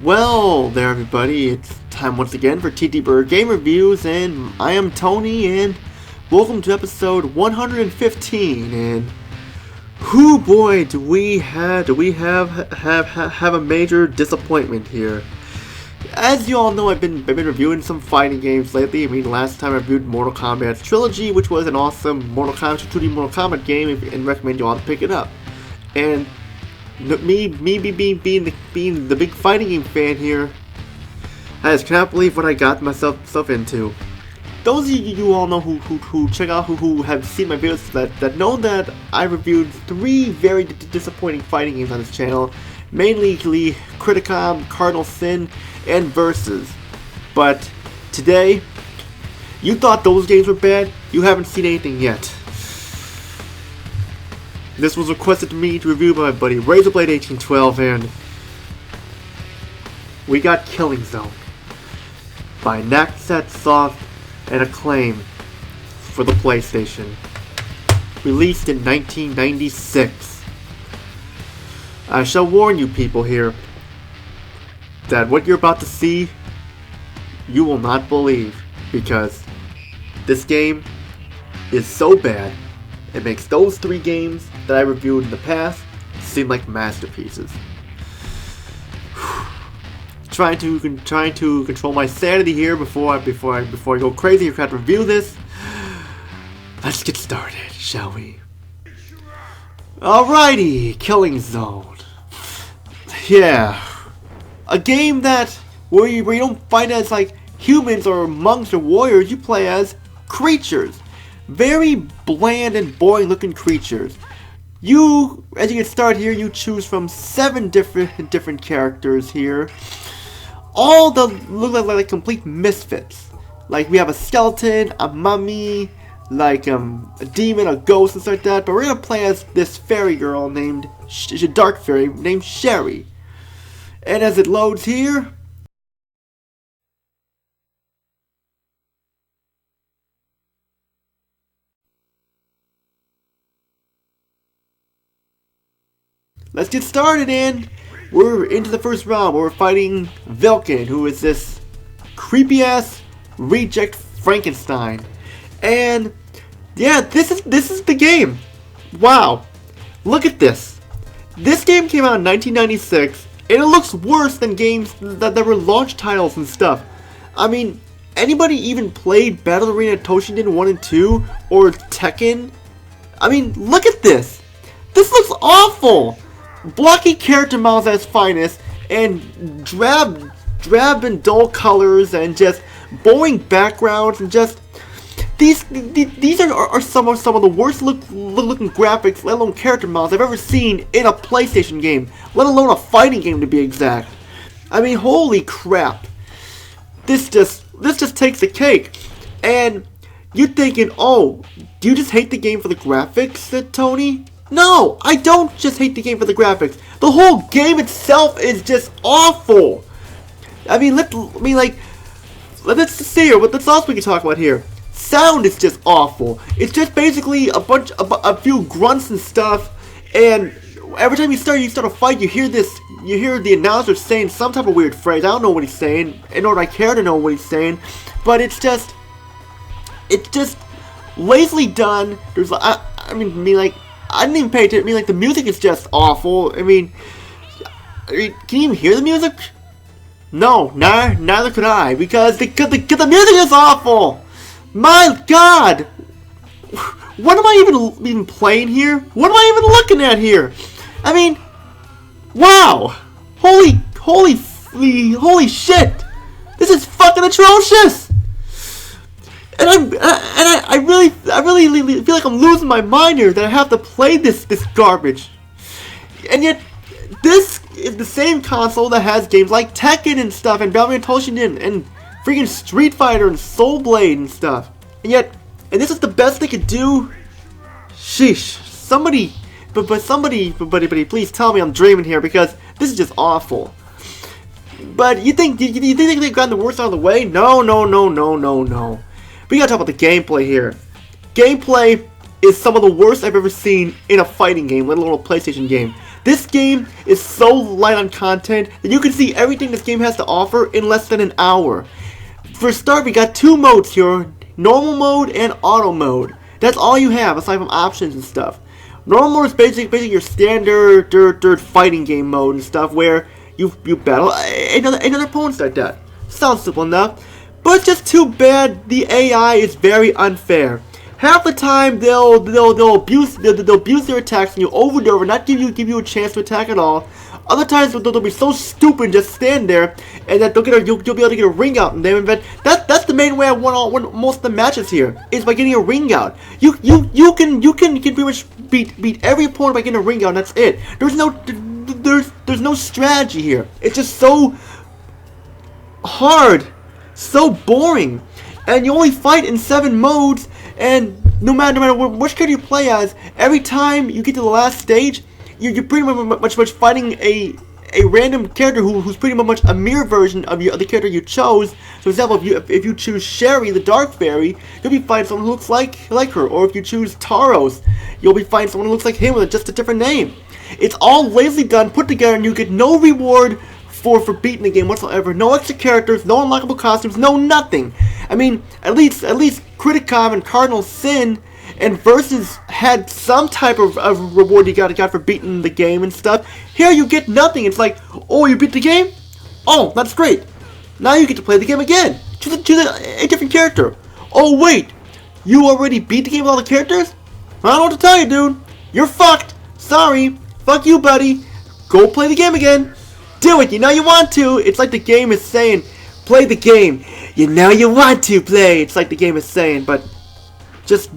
Well there everybody, it's time once again for TTBurger Game Reviews, and I am Tony, and welcome to episode 115, and whoo boy do we have a major disappointment here. As you all know, I've been reviewing some fighting games lately. I mean, last time I reviewed Mortal Kombat Trilogy, which was an awesome 2D Mortal Kombat game, and recommend you all to pick it up. And me being the big fighting game fan here, I just cannot believe what I got myself into. Those of you all know who check out who have seen my videos that know that I reviewed 3 very disappointing fighting games on this channel, mainly Criticom, Cardinal Syn, and Versus. But today, you thought those games were bad, you haven't seen anything yet. This was requested to me to review by my buddy Razorblade1812, and we got Killing Zone by Soft and Acclaim for the PlayStation, released in 1996. I shall warn you people here that what you're about to see, you will not believe, because this game is so bad, it makes those 3 games that I reviewed in the past seem like masterpieces. Trying to control my sanity here before I go crazy and try to review this. Let's get started, shall we? Alrighty, Killing Zone. Yeah, a game where you don't fight as like humans or monks or warriors. You play as creatures. Very bland and boring looking creatures. As you get started here, you choose from 7 different characters here. All look like complete misfits. Like we have a skeleton, a mummy, like a demon, a ghost, and stuff like that. But we're gonna play as this fairy girl named a dark fairy named Sherry. And as it loads here, let's get started, and we're into the first round where we're fighting Vilken, who is this creepy ass reject Frankenstein. And yeah, this is the game. Wow, look at this. This game came out in 1996, and it looks worse than games that were launch titles and stuff. I mean, anybody even played Battle Arena Toshinden 1 and 2 or Tekken? I mean, look at this. This looks awful. Blocky character models at its finest, and drab and dull colors, and just boring backgrounds, and just these are some of the worst looking graphics, let alone character models I've ever seen in a PlayStation game, let alone a fighting game to be exact. I mean, holy crap! This just takes the cake. And you're thinking, oh, do you just hate the game for the graphics, said Tony? No, I don't just hate the game for the graphics. The whole game itself is just awful. I mean, let's see here. What else we can talk about here? Sound is just awful. It's just basically a few grunts and stuff, and every time you start a fight, you hear the announcer saying some type of weird phrase. I don't know what he's saying, nor do I care to know what he's saying, but it's just lazily done. There's I didn't even pay attention. I mean, like, the music is just awful. I mean, can you even hear the music? No, neither could I, because the music is awful. My God, what am I even playing here? What am I even looking at here? I mean, wow, holy shit, this is fucking atrocious. And I really feel like I'm losing my mind here that I have to play this garbage. And yet, this is the same console that has games like Tekken and stuff, and Battle Arena Toshinden, and freaking Street Fighter and Soul Blade and stuff. And this is the best they could do. Sheesh. Somebody, please tell me I'm dreaming here, because this is just awful. But you think they've gotten the worst out of the way? No. We gotta talk about the gameplay here. Gameplay is some of the worst I've ever seen in a fighting game, let alone a PlayStation game. This game is so light on content that you can see everything this game has to offer in less than an hour. For a start, we got 2 modes here, normal mode and auto mode. That's all you have, aside from options and stuff. Normal mode is basically your standard fighting game mode and stuff, where you battle another opponents like that. Sounds simple enough, but it's just too bad the AI is very unfair. Half the time they'll abuse their attacks and you over and over, not give you a chance to attack at all. Other times they'll be so stupid and just stand there, and that you'll be able to get a ring out in them. But that's the main way I win most of the matches here, is by getting a ring out. You can pretty much beat every opponent by getting a ring out, and that's it. There's no strategy here. It's just so hard, so boring, and you only fight in 7 modes. And no matter which character you play as, every time you get to the last stage, you're pretty much fighting a random character who's pretty much a mirror version of the character you chose. So, for example, if you choose Sherry, the Dark Fairy, you'll be fighting someone who looks like her. Or if you choose Taros, you'll be fighting someone who looks like him with just a different name. It's all lazily done, put together, and you get no reward for beating the game whatsoever. No extra characters, no unlockable costumes, no nothing. I mean, at least Criticom and Cardinal Syn and Versus had some type of reward you got for beating the game and stuff. Here you get nothing. It's like, oh, you beat the game? Oh, that's great. Now you get to play the game again. Choose a different character. Oh wait, you already beat the game with all the characters? I don't know what to tell you, dude. You're fucked. Sorry. Fuck you, buddy. Go play the game again. Do it. You know you want to. It's like the game is saying, play the game. You know you want to play. It's like the game is saying, but just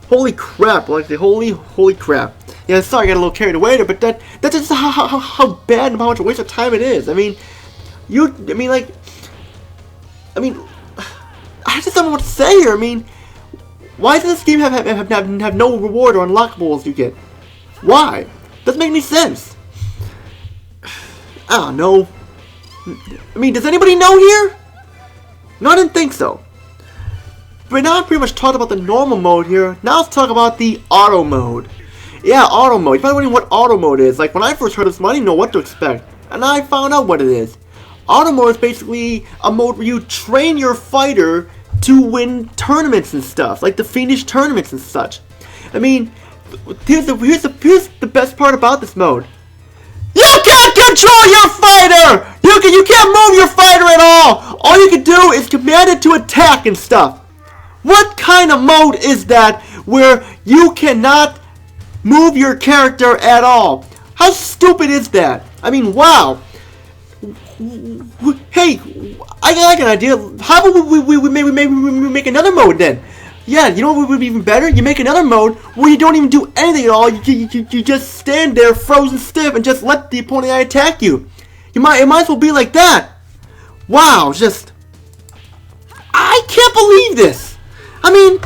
holy crap, like the holy crap. Yeah, sorry, I got a little carried away there, but that's just how bad and how much a waste of time it is. I mean, I just don't know what to say here. I mean, why does this game have no reward or unlockables you get? Why? Doesn't make any sense. I don't know. I mean, does anybody know here? No, I didn't think so. But now I've pretty much talked about the normal mode here. Now let's talk about the auto mode. Yeah, auto mode. You're probably wondering what auto mode is. Like, when I first heard of this, I didn't know what to expect. And I found out what it is. Auto mode is basically a mode where you train your fighter to win tournaments and stuff. Like the Fiendish tournaments and such. I mean, here's the best part about this mode. You can't control your fighter! You can't move your fighter at all! All you can do is command it to attack and stuff. What kind of mode is that where you cannot move your character at all? How stupid is that? I mean, wow. Hey, I got an idea. How about we maybe make another mode then? Yeah, you know what would be even better? You make another mode where you don't even do anything at all. You just stand there frozen stiff and just let the opponent attack you. It might as well be like that. Wow, just... I can't believe this. I mean,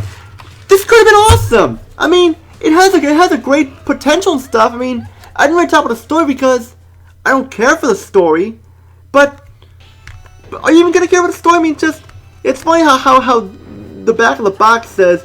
this could have been awesome. I mean, it has a great potential and stuff. I mean, I didn't really talk about the story because I don't care for the story. But are you even gonna care about the story? I mean, just... It's funny how the back of the box says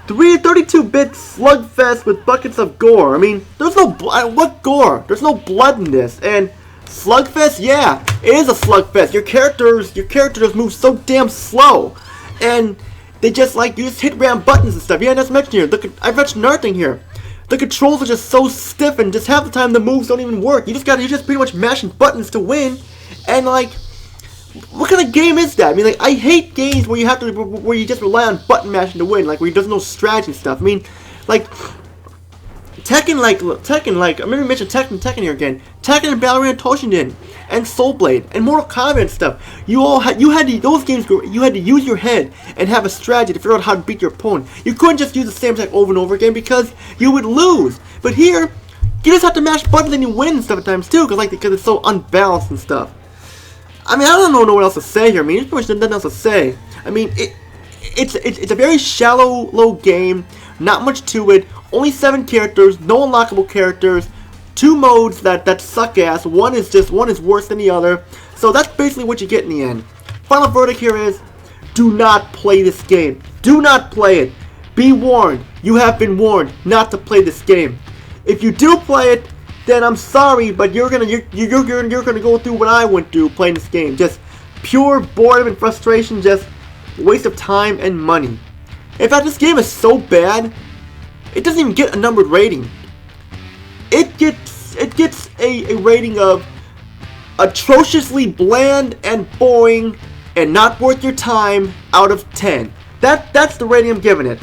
32-bit slugfest with buckets of gore. I mean, there's no what gore? There's no blood in this. And slugfest, yeah, it is a slugfest. Your characters just move so damn slow, and they just you just hit random buttons and stuff. Yeah, that's mentioned here. I've mentioned another thing here. The controls are just so stiff, and just half the time the moves don't even work. You're just pretty much mashing buttons to win, and what kind of game is that? I mean, I hate games where you just rely on button mashing to win, where there's no strategy and stuff. I mean, Tekken, I'm gonna mention Tekken here again. Tekken and Ballerina Toshinden, and Soul Blade, and Mortal Kombat and stuff. Those games, you had to use your head and have a strategy to figure out how to beat your opponent. You couldn't just use the same attack over and over again because you would lose. But here, you just have to mash buttons and you win stuff at times too, because it's so unbalanced and stuff. I mean, I don't know what else to say here. I mean, there's pretty much nothing else to say. I mean, it's a very shallow, low game. Not much to it. Only 7 characters, no unlockable characters. 2 modes that suck ass. One is worse than the other. So that's basically what you get in the end. Final verdict here is: do not play this game. Do not play it. Be warned. You have been warned not to play this game. If you do play it, then I'm sorry, but you're gonna go through what I went through playing this game. Just pure boredom and frustration, just waste of time and money. In fact, this game is so bad, it doesn't even get a numbered rating. It gets a rating of atrociously bland and boring and not worth your time out of 10. That's the rating I'm giving it.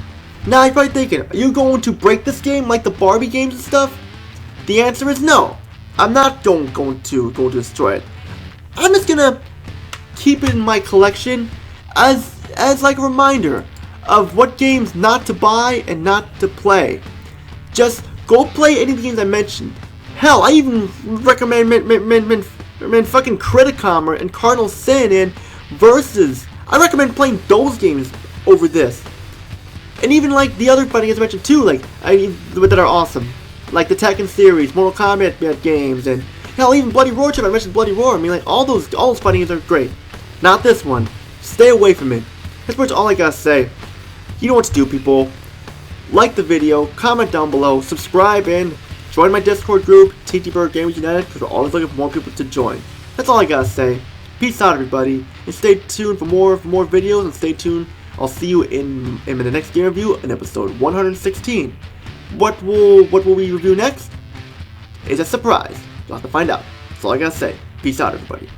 Now you're probably thinking, are you going to break this game like the Barbie games and stuff? The answer is no. I'm not going to destroy it. I'm just gonna keep it in my collection as like a reminder of what games not to buy and not to play. Just go play any of the games I mentioned. Hell, I even recommend fucking Criticom and Cardinal Syn and Versus. I recommend playing those games over this. And even like the other fighting games I mentioned too, like that are awesome. Like the Tekken series, Mortal Kombat games, and hell, even Bloody Roar. I mentioned Bloody Roar. I mean, like all those fighting games are great. Not this one. Stay away from it. That's pretty much all I gotta say. You know what to do, people. Like the video, comment down below, subscribe, and join my Discord group, TTBurger Gamers United, because we're always looking for more people to join. That's all I gotta say. Peace out, everybody, and stay tuned for more videos. And stay tuned. I'll see you in the next game review in episode 116. What will we review next? Is a surprise. You'll have to find out. That's all I gotta say. Peace out, everybody.